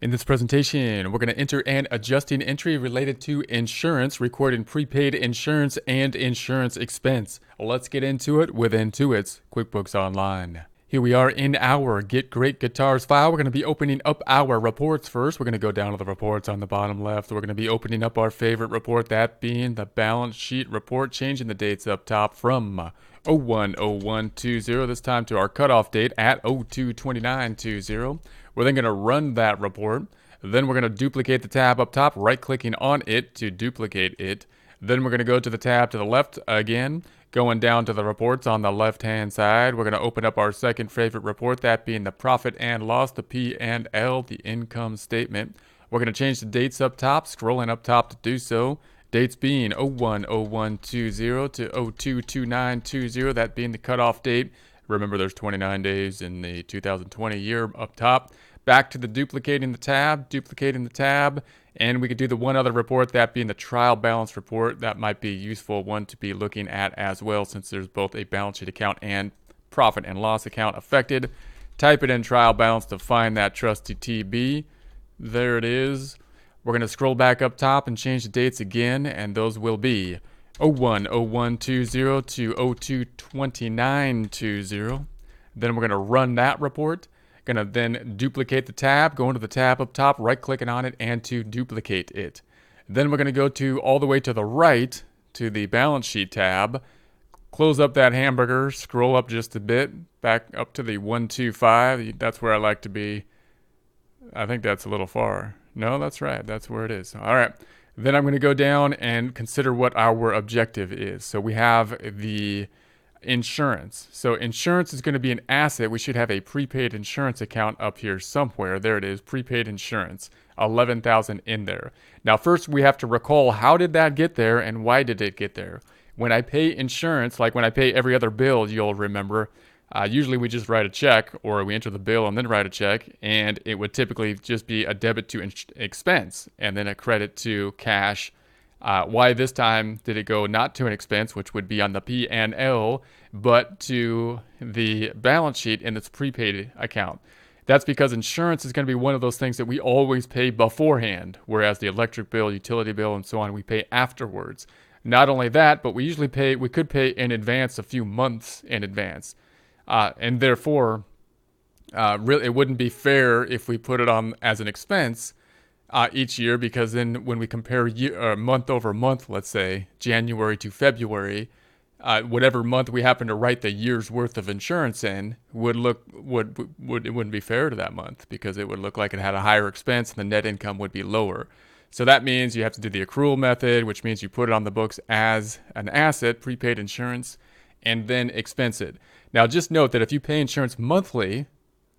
In this presentation, we're going to enter an adjusting entry related to insurance, recording prepaid insurance and insurance expense. Let's get into it with Intuit's QuickBooks Online. Here we are in our Get Great Guitars file. We're going to be opening up our reports first. We're going to go down to the reports on the bottom left. We're going to be opening up our favorite report, that being the balance sheet report, changing the dates up top from 01/01/20 this time to our cutoff date at 02/29/20. We're then going to run that report. Then we're going to duplicate the tab up top, right-clicking on it to duplicate it. Then we're going to go to the tab to the left again, going down to the reports on the left-hand side. We're going to open up our second favorite report, that being the profit and loss, the P&L, the income statement. We're going to change the dates up top, scrolling up top to do so. Dates being 01/01/20 to 02/29/20, that being the cutoff date. Remember, there's 29 days in the 2020 year up top. Back to the duplicating the tab, and we could do the one other report, that being the trial balance report. That might be a useful one to be looking at as well, since there's both a balance sheet account and profit and loss account affected. Type it in trial balance to find that trusty TB. There it is. We're going to scroll back up top and change the dates again, and those will be 01/01/20 to 02/29/20. Then we're going to run that report. Going to then duplicate the tab, go into the tab up top, right-clicking on it, and to duplicate it. Then we're going to go to all the way to the right to the balance sheet tab, close up that hamburger, scroll up just a bit, back up to the 125. That's where I like to be. I think that's a little far. No, that's right. That's where it is. All right. Then I'm going to go down and consider what our objective is. So we have the insurance. So insurance is going to be an asset. We should have a prepaid insurance account up here somewhere. There it is, prepaid insurance, 11,000 in there. Now first we have to recall, how did that get there and why did it get there? When I pay insurance, like when I pay every other bill, you'll remember, usually we just write a check, or we enter the bill and then write a check, and it would typically just be a debit to expense and then a credit to cash. Why this time did it go not to an expense, which would be on the P&L, but to the balance sheet in its prepaid account? That's because insurance is going to be one of those things that we always pay beforehand, whereas the electric bill, utility bill, and so on, we pay afterwards. Not only that, but we could pay in advance, a few months in advance. And therefore, really, it wouldn't be fair if we put it on as an expense each year, because then when we compare month over month, let's say January to February, whatever month we happen to write the year's worth of insurance in it wouldn't be fair to that month, because it would look like it had a higher expense and the net income would be lower. So that means you have to do the accrual method, which means you put it on the books as an asset, prepaid insurance, and then expense it. Now just note that if you pay insurance monthly,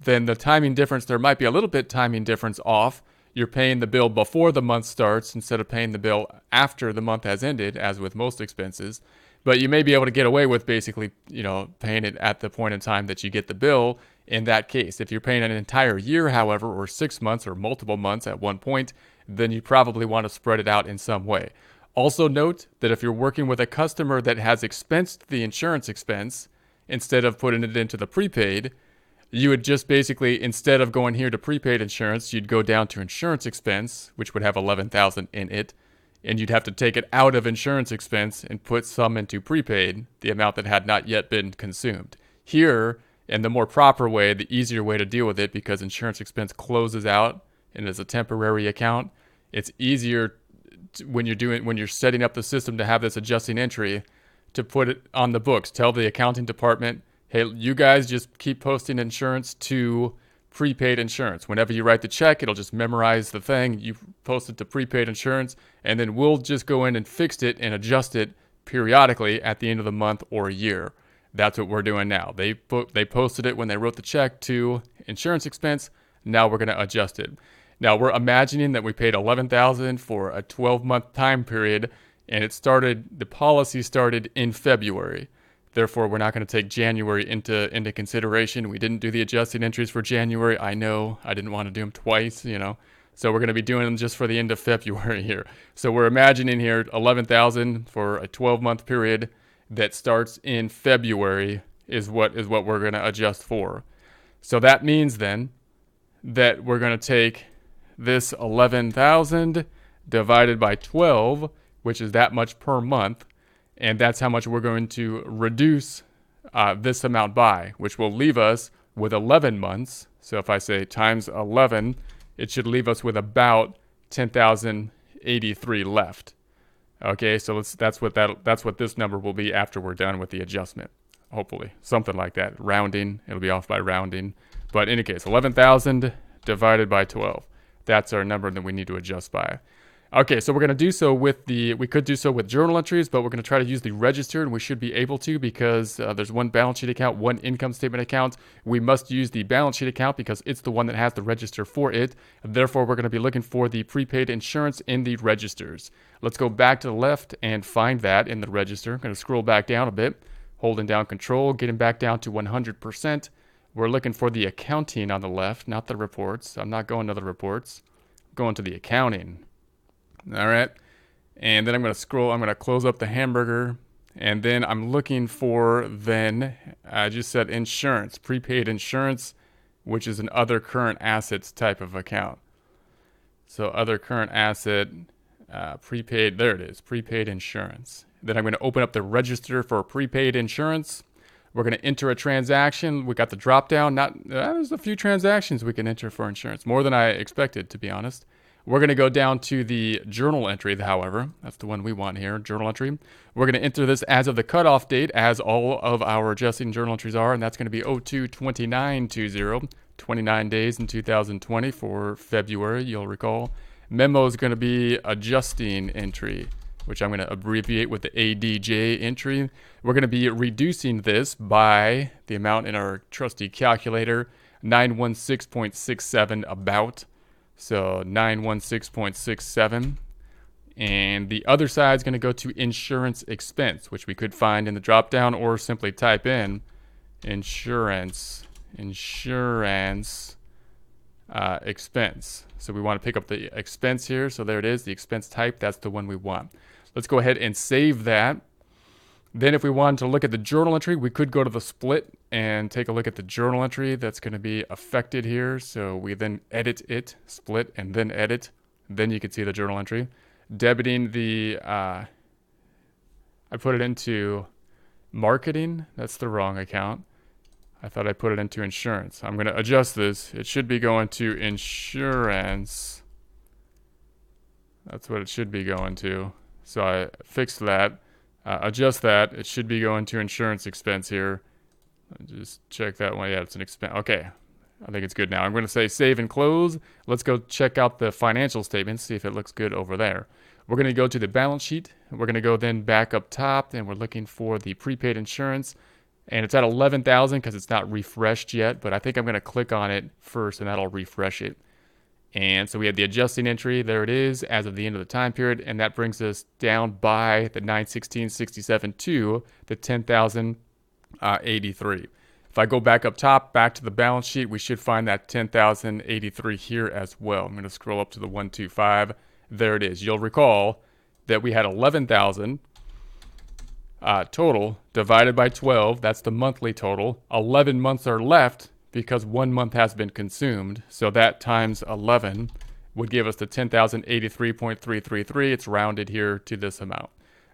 then the timing difference, there might be a little bit timing difference off. You're paying the bill before the month starts instead of paying the bill after the month has ended, as with most expenses. But you may be able to get away with basically, paying it at the point in time that you get the bill in that case. If you're paying an entire year, however, or 6 months or multiple months at one point, then you probably want to spread it out in some way. Also note that if you're working with a customer that has expensed the insurance expense instead of putting it into the prepaid, you would just basically, instead of going here to prepaid insurance, you'd go down to insurance expense, which would have 11,000 in it, and you'd have to take it out of insurance expense and put some into prepaid, the amount that had not yet been consumed. Here, in the more proper way, the easier way to deal with it, because insurance expense closes out and is a temporary account, it's easier when you're setting up the system to have this adjusting entry to put it on the books. Tell the accounting department, hey, you guys just keep posting insurance to prepaid insurance. Whenever you write the check, it'll just memorize the thing. You post it to prepaid insurance, and then we'll just go in and fix it and adjust it periodically at the end of the month or year. That's what we're doing now. They posted it when they wrote the check to insurance expense. Now we're going to adjust it. Now we're imagining that we paid $11,000 for a 12-month time period, and the policy started in February. Therefore, we're not going to take January into consideration. We didn't do the adjusted entries for January. I know I didn't want to do them twice, So we're going to be doing them just for the end of February here. So we're imagining here $11,000 for a 12-month period that starts in February is what we're going to adjust for. So that means then that we're going to take this 11,000 divided by 12, which is that much per month, and that's how much we're going to reduce this amount by, which will leave us with 11 months. So if I say times 11, it should leave us with about 10,083 left. Okay, so that's what this number will be after we're done with the adjustment. Hopefully, something like that. Rounding, it'll be off by rounding. But in any case, 11,000 divided by 12. That's our number that we need to adjust by. Okay, so we're going to do so with we could do so with journal entries, but we're going to try to use the register, and we should be able to because there's one balance sheet account, one income statement account. We must use the balance sheet account because it's the one that has the register for it. Therefore, we're going to be looking for the prepaid insurance in the registers. Let's go back to the left and find that in the register. I'm going to scroll back down a bit, holding down control, getting back down to 100%. We're looking for the accounting on the left, not the reports. I'm not going to the reports. I'm going to the accounting. All right. And then I'm going to scroll. I'm going to close up the hamburger. And then I'm looking for I just said insurance, prepaid insurance, which is an other current assets type of account. So other current asset, prepaid, there it is, prepaid insurance. Then I'm going to open up the register for prepaid insurance. We're going to enter a transaction. We got the drop down. There's a few transactions we can enter for insurance, more than I expected, to be honest. We're going to go down to the journal entry, however. That's the one we want here, journal entry. We're going to enter this as of the cutoff date, as all of our adjusting journal entries are, and that's going to be 02/29/20, 29 days in 2020 for February, you'll recall. Memo is going to be adjusting entry, which I'm going to abbreviate with the ADJ entry. We're going to be reducing this by the amount in our trusty calculator, 916.67 about. So 916.67. And the other side is going to go to insurance expense, which we could find in the drop down or simply type in insurance expense. So we want to pick up the expense here. So there it is, the expense type. That's the one we want. Let's go ahead and save that. Then if we wanted to look at the journal entry, we could go to the split and take a look at the journal entry that's going to be affected here. So we then edit it, split, and then edit. Then you can see the journal entry. Debiting the, I put it into marketing. That's the wrong account. I thought I put it into insurance. I'm going to adjust this. It should be going to insurance. That's what it should be going to. So I fixed that. Adjust that. It should be going to insurance expense here. Just check that one. Yeah, it's an expense. Okay. I think it's good now. I'm going to say save and close. Let's go check out the financial statements, see if it looks good over there. We're going to go to the balance sheet. We're going to go then back up top, and we're looking for the prepaid insurance. And it's at 11,000 because it's not refreshed yet, but I think I'm going to click on it first, and that'll refresh it. And so we have the adjusting entry. There it is as of the end of the time period, and that brings us down by the 916.67 to the 10,083. If I go back up top, back to the balance sheet, we should find that 10,083 here as well. I'm going to scroll up to the 125. There it is. You'll recall that we had 11,000 total divided by 12. That's the monthly total. 11 months are left because 1 month has been consumed. So that times 11 would give us the 10,083.333. It's rounded here to this amount.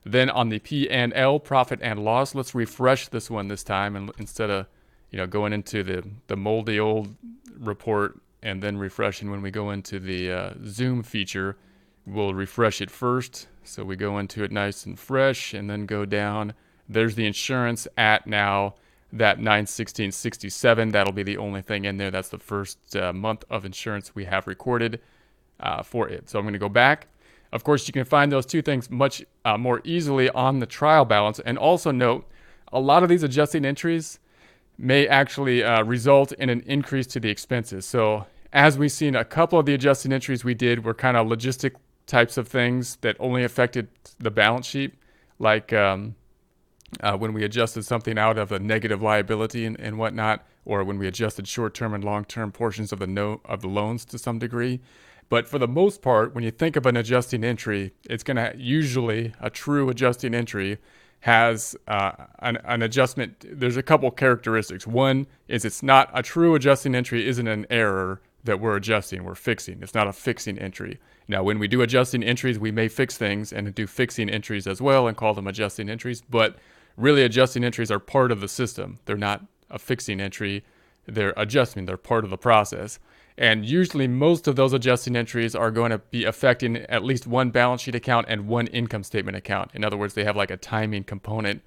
Then on the P&L, profit and loss, let's refresh this one this time, and instead of going into the moldy old report and then refreshing when we go into the Zoom feature, we'll refresh it first. So we go into it nice and fresh and then go down. There's the insurance at now that 916.67. That'll be the only thing in there. That's the first month of insurance we have recorded for it. So I'm going to go back. Of course, you can find those two things much more easily on the trial balance. And also note, a lot of these adjusting entries may actually result in an increase to the expenses. So as we've seen, a couple of the adjusting entries we did were kind of logistic types of things that only affected the balance sheet, like when we adjusted something out of a negative liability and whatnot, or when we adjusted short-term and long-term portions of the loans to some degree. But for the most part, when you think of an adjusting entry, it's going to usually, a true adjusting entry has an adjustment. There's a couple characteristics. One is it's not a true adjusting entry, isn't an error that we're adjusting, we're fixing. It's not a fixing entry. Now, when we do adjusting entries, we may fix things and do fixing entries as well and call them adjusting entries, but really adjusting entries are part of the system. They're not a fixing entry, they're adjusting, they're part of the process. And usually most of those adjusting entries are going to be affecting at least one balance sheet account and one income statement account. In other words, they have like a timing component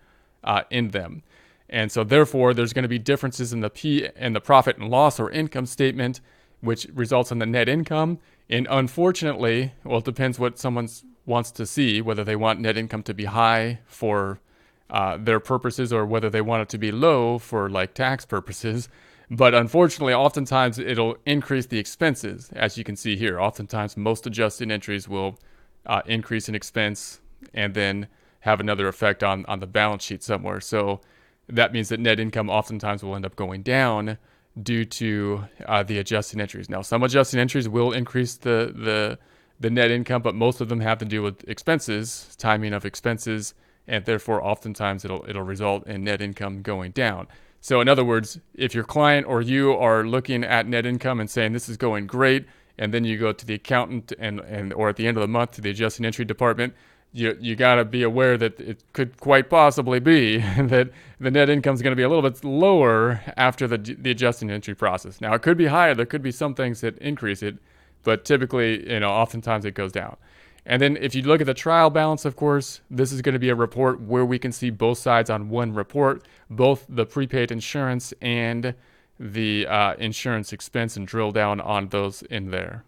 in them. And so therefore, there's going to be differences in the profit and loss or income statement, which results in the net income. And unfortunately, well, it depends what someone wants to see, whether they want net income to be high for their purposes or whether they want it to be low for like tax purposes. But unfortunately, oftentimes it'll increase the expenses, as you can see here. Oftentimes, most adjusting entries will increase in expense and then have another effect on the balance sheet somewhere. So that means that net income oftentimes will end up going down due to the adjusting entries. Now, some adjusting entries will increase the net income, but most of them have to do with expenses, timing of expenses, and therefore oftentimes it'll result in net income going down. So in other words, if your client or you are looking at net income and saying this is going great, and then you go to the accountant and or at the end of the month to the adjusting entry department, you got to be aware that it could quite possibly be that the net income is going to be a little bit lower after the adjusting entry process. Now, it could be higher. There could be some things that increase it, but typically, oftentimes it goes down. And then if you look at the trial balance, of course, this is going to be a report where we can see both sides on one report, both the prepaid insurance and the insurance expense, and drill down on those in there.